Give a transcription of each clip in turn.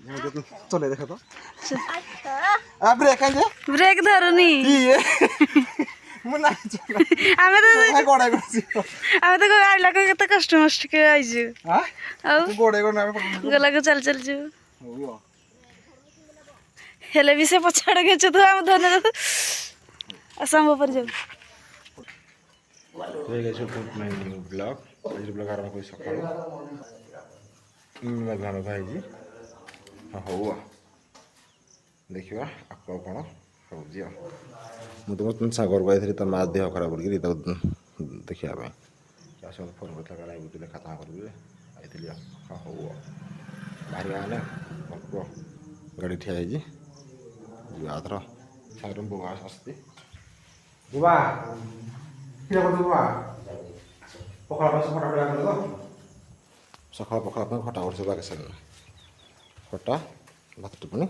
चले देखा तो आ ब्रेक है ब्रेक धरुनी ये मुना चला आमे तो गोड़ा करसी आमे तो गाड़ी लगा के तो कष्ट मस्ट के आइजु हां आउ तू गोड़े को नामे पड़ गला के चल चल जु हो हेले भी से पछाड़ के छ तो हम धन असंभव पर जाऊ ये गाइस फुट माइनिंग ब्लॉग आज ब्लॉग आरंभ कोई सकाळ भाई भाई जी हो देखिवा आपको कौन हो जी ମୁଁ ତ ବର୍ତ୍ତମାନ ସାଗର ଯାଇଥିଲି ତା ମା ଦେହ ଖରାପ କରିକି ତାକୁ ଦେଖିବା ପାଇଁ ଚାଷ ଫୋନ୍ କରିଥିଲା କାଳେ ବୁଝିଲେ ଖାତା କରିବି ଯାଇଥିଲି ହଁ ହଉ ବାହାରିବା ହେଲେ କୁହ ଗାଡ଼ି ଠିଆ ହେଇଛି ଯିବା ଆଥର ସାଗର ବୁବା ଆସୁଛି ବୁବା କିଏ କରୁଛୁ ବୁବା ପଖାଳ ପାଇଁ ଖଟା ପିଲା କଲେ ତ ସକାଳ ପଖାଳ ପାଇଁ ଖଟା କରୁଛୁ ବାକି ସାରିଲା ଖଟା ଭାତ ଟିପୁଣି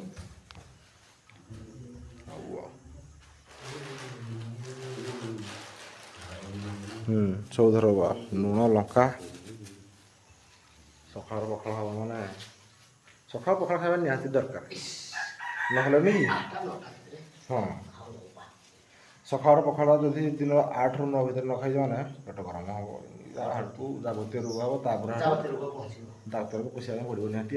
ସବୁଥର ଲୁଣ ଲଙ୍କା ସକାଳ ପଖାଳ ହବ ମାନେ ସକାଳ ପଖାଳ ଖାଇବା ନିହାତି ଦରକାର ନହେଲେ ବି ହଁ ସକାଳ ପଖାଳ ଯଦି ଦିନ 8ରୁ 9 ଭିତରେ ନ ଖାଇଛ ମାନେ ପେଟ ଗରମ ହବ ଆଡ଼କୁ ଯାବତୀୟ ରୋଗ ହବ ତାପରେ ଡାକ୍ତରକୁ ପୋଷିବା ପାଇଁ ପଡ଼ିବ ନିହାତି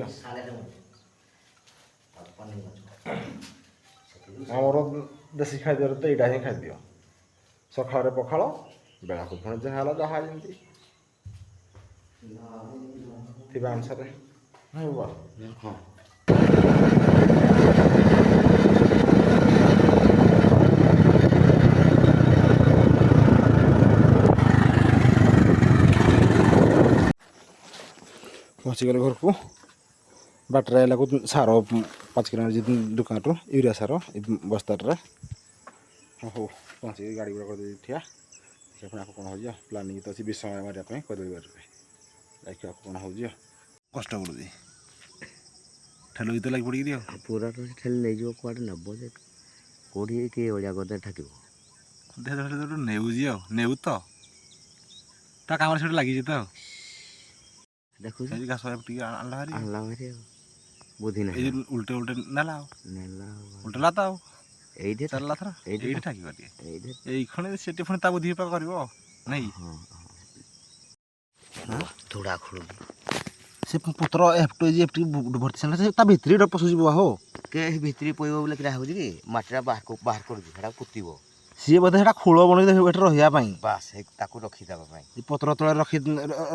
ଆମର ଦେଶୀ ଖାଦ୍ୟରେ ତ ଏଇଟା ହିଁ ଖାଦ୍ୟ ସକାଳରେ ପଖାଳ ବେଳାକୁ ପୁଣି ଯାହା ହେଲା ଯାହା ଯେମିତି ଥିବା ଅନୁସାରେ ହଁ ପହଞ୍ଚିଗଲେ ଘରକୁ ବାଟରେ ଆଇଲାକୁ ସାର 5 କିଲୋମିଟର ଦୋକାନରୁ ୟୁରିଆ ସାର ବସ୍ତାଟାରେ ହଉ ପହଞ୍ଚିକି ଗାଡ଼ି ଗୁଡ଼ା କରିଦେଇ ଠିଆ ଦେଖିବା ପୁଣି ଆକୁ କ'ଣ ହେଉଛି ପ୍ଲାନିଂ ତ ଅଛି ବିଷ ମାରିବା ପାଇଁ କରିଦେବି ବାରିରେ ଦେଖିବା କ'ଣ ହେଉଛି କଷ୍ଟ କରୁଛି ଠେଲ ଭିତରେ ଲାଗି ପଡ଼ିକିରି ଆଉ ପୁରା ତ ଠେଲି ନେଇଯିବ କୁଆଡ଼େ ନେବ ଯେ କେଉଁଠି କିଏ ଭଳିଆ ଗଦେ ଠାକିବ ଦେହ ନେଉଛି ଆଉ ନେଉ ତ ତା କାମରେ ସେଠି ଲାଗିଛି ତ ଆଉ ଦେଖୁଛି ଘାସ ଟିକେ ଆଣିଲା ଭାରି ଆଉ ବୁଦ୍ଧି ନାହିଁ ଏଇ ଉଲ୍ଟେ ଉଲ୍ଟେ ନେଲା ଆଉ ଉଲ୍ଟେଲା ତ ଆଉ ଏଇଠି ଚାଲିଲା ଥର ଏଇଠି ଠାକିବ ଟିକେ ଏଇଠି ଏଇ ଖଣି ସେଠି ପୁଣି ତା ବୁଦ୍ଧି ପା କରିବ ନାଇଁ ଧୁଡ଼ା ଖୋଳୁଛି ସେ ପତ୍ର ଏଫ୍ଟୁ ଏଫ୍ଟି ଭର୍ତ୍ତି ସାରିଲା ସେ ତା ଭିତରେ ପଶୁଯିବ ହୋ କେ ଭିତରେ ପଇବ ବୋଲେ କିରା ହେଉଛି କି ମାଟିଟା ବାହାର କରୁଛି ସେଟା ପୋତିବ ସିଏ ବୋଧେ ସେଟା ଖୋଳ ବନେଇ ଏଠି ରହିବା ପାଇଁ ବାସ୍ ତାକୁ ରଖିଦେବା ପାଇଁ ପତ୍ର ତଳେ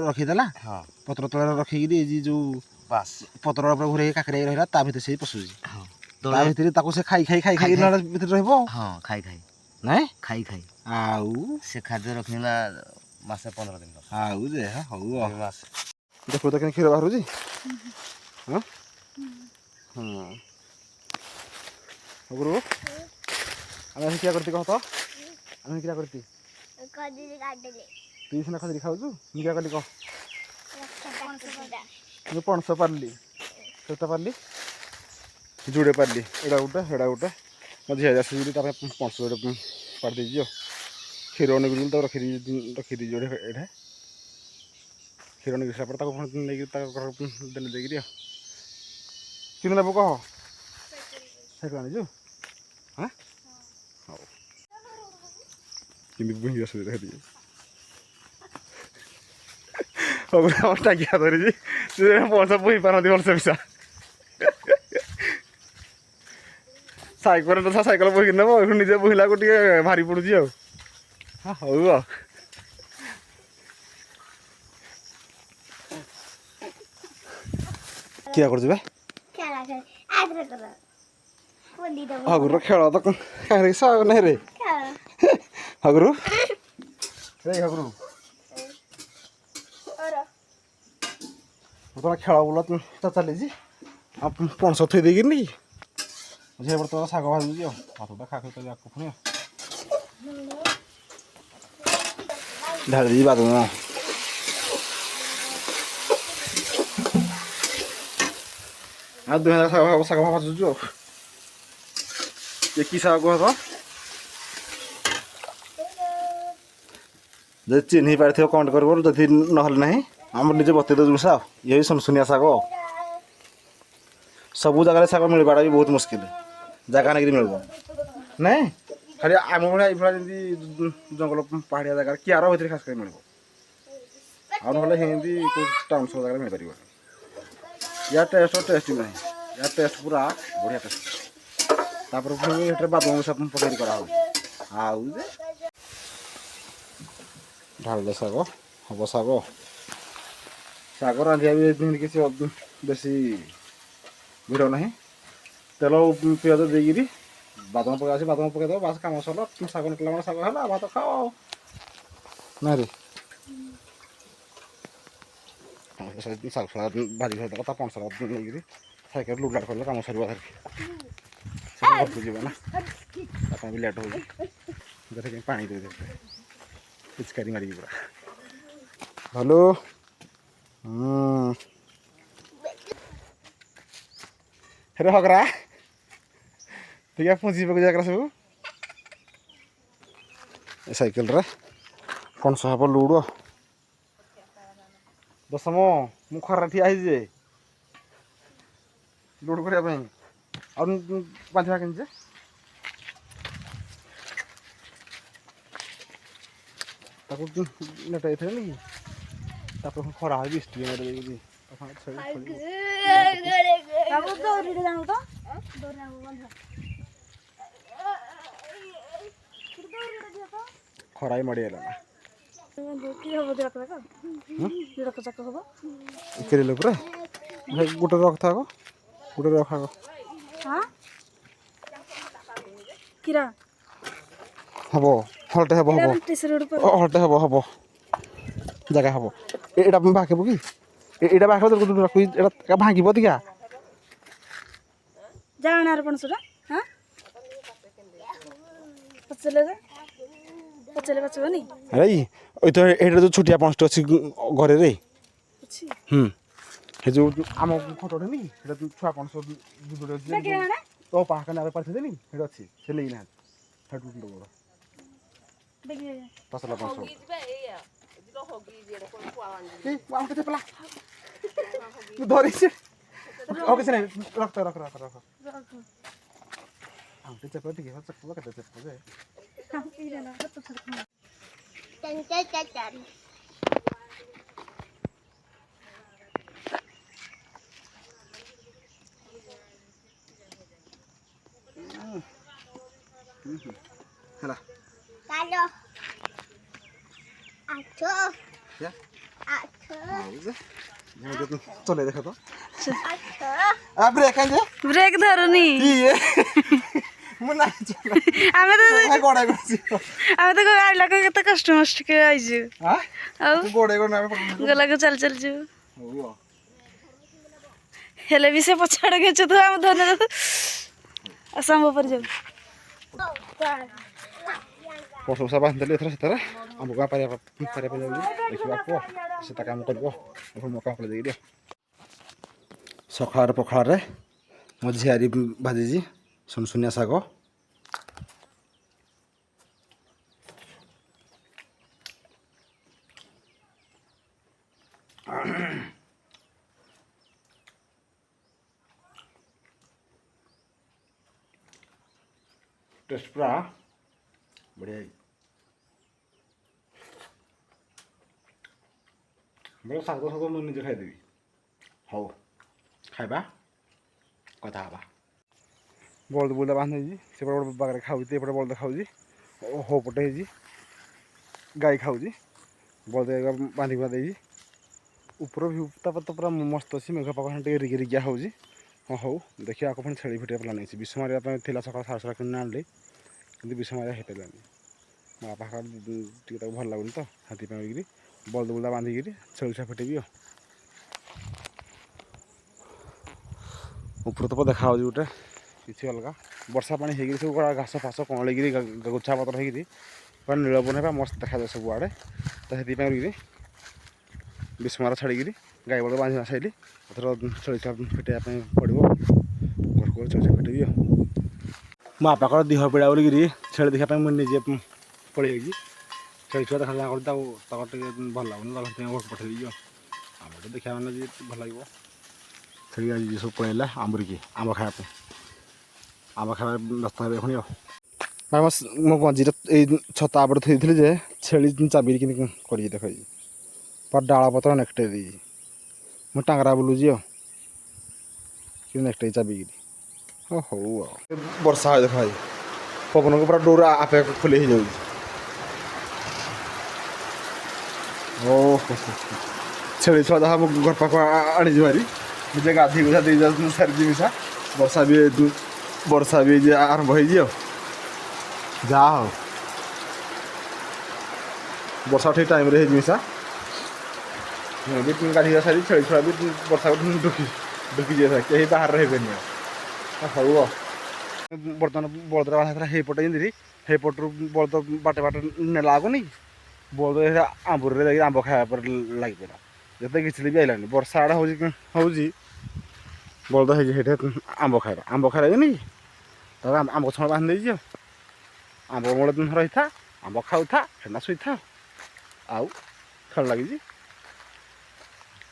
ରଖିଦେଲା ହଁ ପତ୍ର ତଳେ ରଖିକିରି ଏଇ ଯୋଉ ବାସ୍ ପତ୍ର ଉପରେ ଘୁରେଇ କାକରେ ରହିଲା ତା ଭିତରେ ସେଇ ପଶୁଛି ହଁ ତା ଭିତରେ ତାକୁ ସେ ଖାଇ ଭିତରେ ରହିବ ହଁ ଖାଇ ନାଇଁ ଖାଇ ଆଉ ସେ ଖାଦ୍ୟ ରଖିଲା ମାସେ 15 ଦିନ ଆଉ ଯେ ହଉ ମାସ ଦେଖୁ ତ କେମିତି କ୍ଷୀର ବାହାରୁଛି ହଁ ଗୁରୁ ଆମେ କିଆ କରିତି କହ ତ ଆମେ କିଆ କରିତି ତୁ ସିନା ଖଜୁରୀ ଖାଉଛୁ ମୁଁ କିଆ କଲି କହ ମୁଁ ପଣସ ପାରିଲି କେତେ ପାରିଲି ଯୋଡ଼େ ପାରିଲି ଏଇଟା ଗୋଟେ ସେଇଟା ଗୋଟେ ମୋ ଝିଅ ଆସିକି ତାପରେ ପଣସ ଗୋଟେ ପାରି ଦେଇଛି ଆଉ କ୍ଷୀର ନେଇକି ତାକୁ ରଖିଦେଇଛି ଯୋଡ଼େ ଏଇଟା କ୍ଷୀର ନେଇକି ସାରିଲା ପରେ ତାକୁ ପୁଣି ନେଇକି ତାକୁ ଦେଲେ ଦେଇକିରି ଆଉ କିନ୍ତୁ ନେବୁ କହ ସେଇଠୁ ଆଣିଛୁ ହଁ ହଉ କିନ୍ତୁ ବୁହିଁ ଅସୁବିଧା ଟିକେ ହଉ ଆମର ଟାଙ୍ଗିଆ ଧରିଛି ସେ ପଇସା ବୁହି ପାରନ୍ତି ବର୍ଷ ପିସା ସାଇକେଲ ତ ସାଇକେଲ ବୋହିକି ନେବ ଏଠୁ ନିଜେ ବୋହିଲାକୁ ଟିକେ ଭାରି ପଡ଼ୁଛି ଆଉ ହଁ ହଉ ଆଉ କିଆ କରୁଛୁ ବେ ହଗୁର ଖେଳ ତ ନାହିଁ ରେ ହଗୁରୁ ହଗୁରୁ ବର୍ତ୍ତମାନ ଖେଳ ବୁଲ ଚାଲିଛି ଆଉ ପଣସ ଥୋଇ ଦେଇକିନି ଝିଅ ବର୍ତ୍ତମାନ ଶାଗ ଭାଜୁଛି ଆଉ ଭାତଟା ଖା ଖାଇ ଆକୁ ପୁଣି ଢାଳି ଦେଇଛି ବାଦ ଆଉ 2000 ଶାଗ ଭାଜୁଛୁ ଆଉ କି ଶାଗ କୁହ ତ ଯଦି ଚିହ୍ନି ପାରିଥିବ କମେଣ୍ଟ କରିବ ଯଦି ନହେଲେ ନାହିଁ ଆମର ନିଜେ ବତେଇ ଦେଉଛୁ ମିଶା ଇଏ ବି ସୁନସୁନିଆ ଶାଗ ସବୁ ଜାଗାରେ ଶାଗ ମିଳିବାଟା ବି ବହୁତ ମୁସ୍କିଲ ଜାଗା ନେଇକିରି ମିଳିବ ନାଇଁ ଖାଲି ଆମ ଭଳିଆ ଏଇଭଳିଆ ଯେମିତି ଜଙ୍ଗଲ ପାହାଡ଼ିଆ ଜାଗାରେ କିଆର ଭିତରେ ଖାସ କରି ମିଳିବ ଆଉ ନହେଲେ ସେମିତି କେଉଁ ଟାଉନ୍ ସହର ଜାଗାରେ ମିଳିପାରିବ ୟା ଟେଷ୍ଟ ନାହିଁ ୟା ଟେଷ୍ଟ ପୁରା ବଢ଼ିଆ ଟେଷ୍ଟ ତାପରେ ପୁଣି ଏଠାରେ ବାଦାମ ମିଶା ପକେଇକି କରାହେଉଛି ଆଉ ଯେ ଢାଳିଲେ ଶାଗ ହବ ଶାଗ ଶାଗ ରାନ୍ଧିବା ବି ଯେମିତି କିଛି ବେଶୀ ଭିଡ଼ ନାହିଁ ତେଲ ପିଆଜ ଦେଇକିରି ବାଦାମ ପକାଇ ଅଛି ବାଦାମ ପକାଇଦେବ ବାସ କାମ ସରିଲା ଶାଗ ନିକଲା ମାନେ ଶାଗ ହେଲା ଭାତ ଖାଅ ଆଉ ନାଇଁ ରେ ଶାଗ ଭାଜି ଖାଇଦେବା ତା ପଣସ ନେଇକିରି ସାଇକେଲ ଲୁଗାଟ କଲେ କାମ ସରିବ ଧରିକି ସେ ଘରକୁ ଯିବ ନା ତା ପାଇଁ ବି ଲେଟ୍ ହେଉଛି ଦେଖି ପାଣି ଦେଇଦେବେ ପିଚକାରୀ ମାରିକି ପୁରା ହ୍ୟାଲୋ ହେରେ ହକରା ଟିକେ ପୁଞ୍ଜି ପକେଇ ଜାଗାରେ ସବୁ ଏ ସାଇକେଲରେ ପଣସ ହେବ ଲୁଡ଼ ଦଶମ ମୁଁ ଖରାରେ ଠିଆ ହେଇଛି ଯେ ଲୁଡ଼ କରିବା ପାଇଁ ଆଉ ବାନ୍ଧିବା କେମିତି ଯେ ତାକୁ ନେଟ ଯାଇଥିଲେ କି ତାପରେ ଖରା ହେଇକି ବୃଷ୍ଟି ଦେଇକି ଖରା ବି ମଡ଼ିଗଲା ନା କେରିଲେ ପୁରା ଗୋଟେ ରଖିଥାକ ଗୋଟେ ରଖାକ ହବ ହଲଟେ ହବ ହଲଟେ ହବ ଜାଗା ହବ ଏଇଟା ବାହାରିବ କି ଏଇଟା ବାହାରିବ ଏଇଟା ଭାଙ୍ଗିବ ଦିକା ଜାଣାର ପଣସଟା ହଁ ପଚାରିଲେ ବାଚିବନି ଆରେ ଏଇ ତ ଏଇଟା ଯେଉଁ ଛୋଟିଆ ପଣସଟା ଅଛି ଘରେ ରେ ସେ ଯେଉଁ ଆମ ଫଟୋଟା ନି ସେଇଟା ଛୁଆ ପଣସ ତ ପାହାକା ନାରେ ପାରିଦେନି ସେଇଟା ଅଛି ସେ ନେଇନାହାନ୍ତି ପାସଲା ପଣସ ଧରିଛି ଆଉ କିଛି ନାହିଁ ରଖ ଆଉଟେ ଚେପ ଟିକେ ଚେପ କେତେ ଚେପ ଯେ ହେଲା ଚଲେଇ ଦେଖ ତ ବ୍ରେକ୍ ଧରୁନି ଆମେ ତ ଆଇଲା କେତେ କଷ୍ଟ ମଷ୍ଟ ଆଇଛୁ ଆଉ ଗଲାକୁ ଚାଲି ଯିବୁ ହେଲେ ବି ସେ ପଛଆଡେ ଖେଚୁଥିବ ଆମେ ଧନ ଆସାମ ଉପରେ ଯାଉ ପଶୁଷା ବାନ୍ଧିଦେଲି ଏଥର ସେଥିରେ ଆମ ଗାଁ ପାରିବା ଯାଉଛି ଦେଖିବା କୁହ ସେ ତା କାମ କରିବ ମକା ଫଳ ଦେଇକି ଦିଅ ସକାଳର ପଖାଳରେ ମୋ ଝିଆରୀ ଭାଜିଛି ସୁନସୁନିଆ ଶାଗ टेस्ट पूरा बढ़िया बोलो साग साग मुझे निजे खाईदेवी हौ खाइबा कथा हवा बल्द बुल्दा बांधे सेपटे बागे खाऊे एपटे बल्द खाऊँ हो पटे गाई खाऊँ बल्द बांधिक बांधे ऊपर भी तो पूरा मस्त अच्छी मेघ पाख रिगी रिगिया हो हौ देखिए आपको पुणी छेली फिटे प्लान है विष मारे सकाल सारा कि आनी कि विष मारे हो पारानी मो बापा टी भल लगुनि तो हाथी बल्द बुल्दा बांधिक छेली छुआ फिटेबी ऊपर तो देखा गोटे किसी अलग वर्षा पानी हो सब घास फास कौड़ी गुच्छा पतर हो नीलबन है मस्त देखा जाए सब आड़े तो से विषमार छाड़ी गाई बड़ बांधि साइली एथर छेली छुआ फिटाइवाई पड़ो घर को छेली छुआ फिटेबी मो बापा देह पीड़ा बोलिकी छेली देखा मुझे निजे पड़े छेली छुआ देखा भल लगुन घर पठेदी आम तो देखा मैंने भल लगे ଛେଳି ଆଜି ସବୁ ପଳେଇଲା ଆମ୍ବୁରିକି ଆମ୍ବ ଖାଇବା ପାଇଁ ଆମ୍ବ ଖାଇବା ବ୍ୟସ୍ତ ହେବେ ପୁଣି ଆଉ ଭାଇ ମୋ ଗଞ୍ଜିରେ ଏଇ ଛତା ଉପରେ ଥୋଇଥିଲି ଯେ ଛେଳି ଚାବିରି କେମିତି କରିଛି ଦେଖ ପୁରା ଡାଳ ପତ୍ର ନେକଟେଇ ଦେଇଛି ମୁଁ ଟାଙ୍ଗରା ବୁଲୁଛି ଆଉ କିନ୍ତୁ ନେକଟେଇ ଚାବିକିରି ହଉ ଆଉ ବର୍ଷା ହୁଏ ଦେଖ ଭାଇ ପବନକୁ ପୁରା ଡୋର ଆପେ ଖୋଲି ହେଇଯାଉଛି ଓହୋ ଛେଳି ଛୁଆ ଯାହା ମୁଁ ଘର ପାଖକୁ ଆଣିଛି ଭାରି ନିଜେ ଗାଧୋଇ ଗୁଧା ଦେଇ ଯାଉଛନ୍ତି ସାରିଛି ମିଶା ବର୍ଷା ବି ଯେ ଆରମ୍ଭ ହେଇଛି ଆଉ ଯାହା ହଉ ବର୍ଷା ଠିକ୍ ଟାଇମ୍ରେ ହେଇଛି ମିଶା ବି ଗାଧୋଇବା ସାରି ଛେଳି ଛୁଆ ବି ବର୍ଷାକୁ ଢୁକି ଯିବେ କେହି ବାହାରେ ରହିବେନି ଆଉ ହଉ ଆଉ ବର୍ତ୍ତମାନ ବଳଦରା ବାହାଥିଲା ହେଇପଟେ ଯେମିତି ହେଇପଟରୁ ବଳଦ ବାଟେ ନେଲା ଆଗୁନି ବଳଦ ଆମ୍ବୁରରେ ଯାଇକି ଆମ୍ବ ଖାଇବା ପରେ ଲାଗିପଡ଼ିଲା ଯେତେ କିଛି ବି ଆଇଲାନି ବର୍ଷା ଆଡ଼େ ହେଉଛି ବଳଦ ହେଇଛି ସେଇଠି ଆମ୍ବ ଖାଇବା ଯେନି ତାପରେ ଆମ୍ବ ଛଣ ବାନ୍ଧି ଦେଇଛି ଆମ୍ବ ମୂଳେ ରହିଥା ଆମ୍ବ ଖାଉଥା ହେନା ଶୋଇଥା ଆଉ ଖେଳ ଲାଗିଛି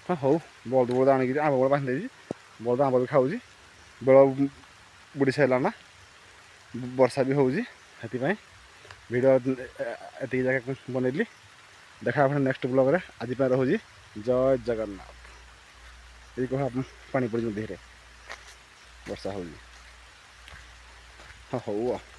ହଁ ହଉ ବଳଦ ଆଣିକିରି ଆମ୍ବ ବେଳ ବାନ୍ଧି ଦେଇଛି ବଳଦ ଆମ୍ବ ବି ଖାଉଛି ବେଳ ବୁଡ଼ି ସାରିଲା ନା ବର୍ଷା ବି ହେଉଛି ସେଥିପାଇଁ ଭିଡ଼ିଓ ଏତିକି ଜାଗା ବନେଇଲି ଦେଖା ପୁଣି ନେକ୍ସଟ ବ୍ଲଗ୍ରେ ଆଜି ପାଇଁ ରହୁଛି ଜୟ ଜଗନ୍ନାଥ ଏଇ କହ ପାଣି ପଡ଼ିଛି ଦେହରେ ବର୍ଷା ହେଉଛି ହଁ ହଉ ଆଉ